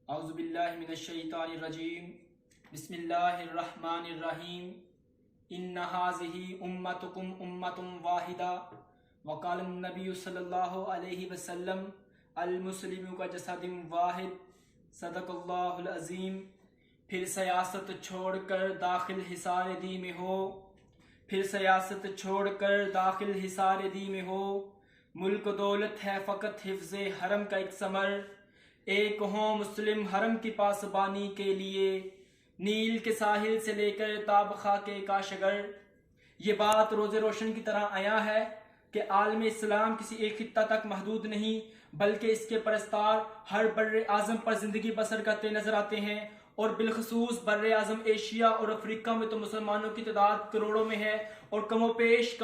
औज़ुबिल्लाहि मिनश्शैतानिर्रजीम बिस्मिल्लाहिर्रहमानिर्रहीम इन्ना हाज़िही उम्मतुकुम उम्मतुम वाहिदा वक़ाल नबी सल्लल्लाहु अलैहि वसल्लम अल मुस्लिमु का जसदिम वाहिद सदक़ल्लाहुल अज़ीम। फिर सियासत छोड़कर दाखिल हिसार दी में हो, फिर सियासत छोड़कर दाखिल हिसार दी में हो। मुल्क दौलत है फ़कत हिफ्ज़े हरम का एक समर, एक हो मुस्लिम हरम की पासबानी के लिए, नील के साहिल से लेकर ताबखा के काशगर। ये बात रोज़े रोशन की तरह आया है कि आलम इस्लाम किसी एक खित्ता तक महदूद नहीं, बल्कि इसके परस्तार हर बर्रे आज़म पर ज़िंदगी बसर करते नजर आते हैं। और बिलखसूस बर्रे आज़म एशिया और अफ्रीका में तो मुसलमानों की तादाद करोड़ों में है, और कमोपेश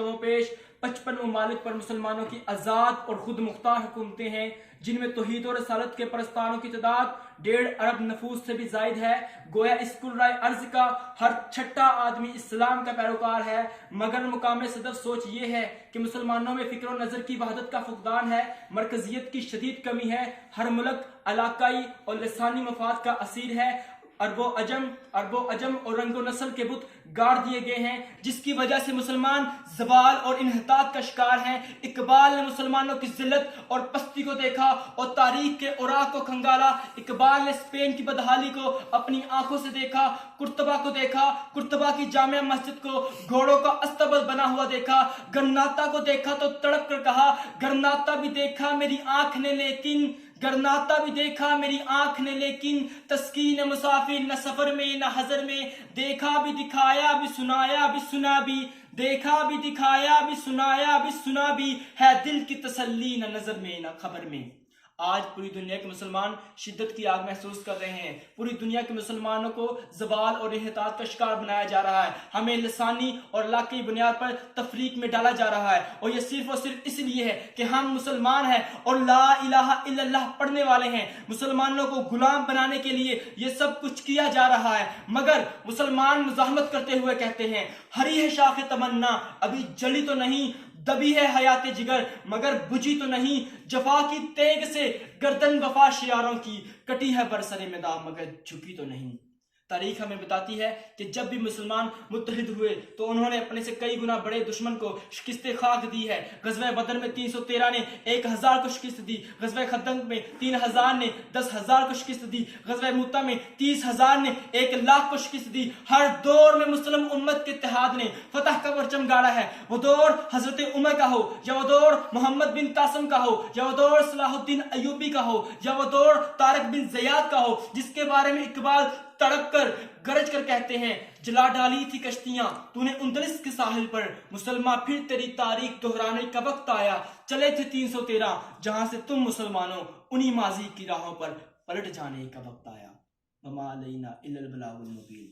55 ममालिक पर मुसलमानों की आज़ाद और खुद मुख्तार हुकूमतें हैं, जिनमें तौहीद और रसालत के परस्तारों की तादाद 1.5 अरब नफूस से भी जायद है। गोया इस कुर्राए अर्ज का हर छठा आदमी इस्लाम का पैरोकार है। मगर मुकाम सदफ सोच ये है कि मुसलमानों में फिक्र और नजर की वहदत का फुकदान है, मरकजियत की शदीद कमी है। हर मुल्क इलाकाई और लसानी मफाद का असीर है। अरबो अजम और रंगो नस्ल के बुत गाड़ दिए गए हैं, जिसकी वजह से मुसलमान जवाल और इन्हतात का शिकार हैं। इकबाल ने मुसलमानों की जिल्लत और पस्ती को देखा और तारीख के औराक को खंगाला। इकबाल ने स्पेन की बदहाली को अपनी आंखों से देखा, कुर्तबा को देखा, कुर्तबा की जामिया मस्जिद को घोड़ों का अस्तबल बना हुआ देखा। गरनाता को देखा तो तड़प कर कहा, गरनाता भी देखा मेरी आंख ने लेकिन, गरनाता भी देखा मेरी आंख ने लेकिन, तस्कीन मुसाफिर न सफर में न हजर में, देखा भी दिखाया भी सुनाया भी सुना भी, देखा भी दिखाया भी सुनाया भी सुना भी, है दिल की तसल्ली न नजर में न खबर में। आज पूरी दुनिया के मुसलमान शिद्दत की आग महसूस कर रहे हैं। पूरी दुनिया के मुसलमानों को जवाल और इन्हतात का शिकार बनाया जा रहा है। हमें लसानी और इलाक़ाई बुनियाद पर तफरीक में डाला जा रहा है, और यह सिर्फ और सिर्फ इसलिए है कि हम मुसलमान हैं और ला इलाहा इल्लल्लाह पढ़ने वाले हैं। मुसलमानों को गुलाम बनाने के लिए यह सब कुछ किया जा रहा है, मगर मुसलमान मुजाहमत करते हुए कहते हैं, हरी है शाख तमन्ना अभी जली तो नहीं, दबी है हयात जिगर मगर बुझी तो नहीं, जफा की तेग से गर्दन वफा शियारों की, कटी है बरसरे में दाम मगर झुकी तो नहीं। तारीख हमें बताती है कि जब भी मुसलमान मुत्तहिद हुए तो उन्होंने अपने से कई गुना बड़े दुश्मन को शिकस्त खाक दी है। गज़वे बदर में 313 ने 1000 को शिकस्त दी, गज़वे खंदक में 3000 ने 10,000 को शिकस्त दी, गज़वे मुता में 30,000 ने 1,00,000 को शिकस्त दी। हर दौर में मुस्लिम उम्मत के इत्तेहाद ने फतह का परचम गाड़ा है। वो दौर हजरत उमर का हो, या वो दौर मोहम्मद बिन कासिम का हो, या वो दौर सलाहुद्दीन अय्यूबी का हो, या वो दौर तारिक बिन ज़ियाद का हो, जिसके बारे में इकबाल तड़प कर गरज कर कहते हैं, जला डाली थी कश्तियां तूने उनतलिस के साहिल पर, मुसलमान फिर तेरी तारीख दोहराने का वक्त आया, चले थे 313 जहां से तुम मुसलमानों, उन्हीं माजी की राहों पर पलट जाने का वक्त आया। वमा अलैना इल्लल बलागुल मुबीन।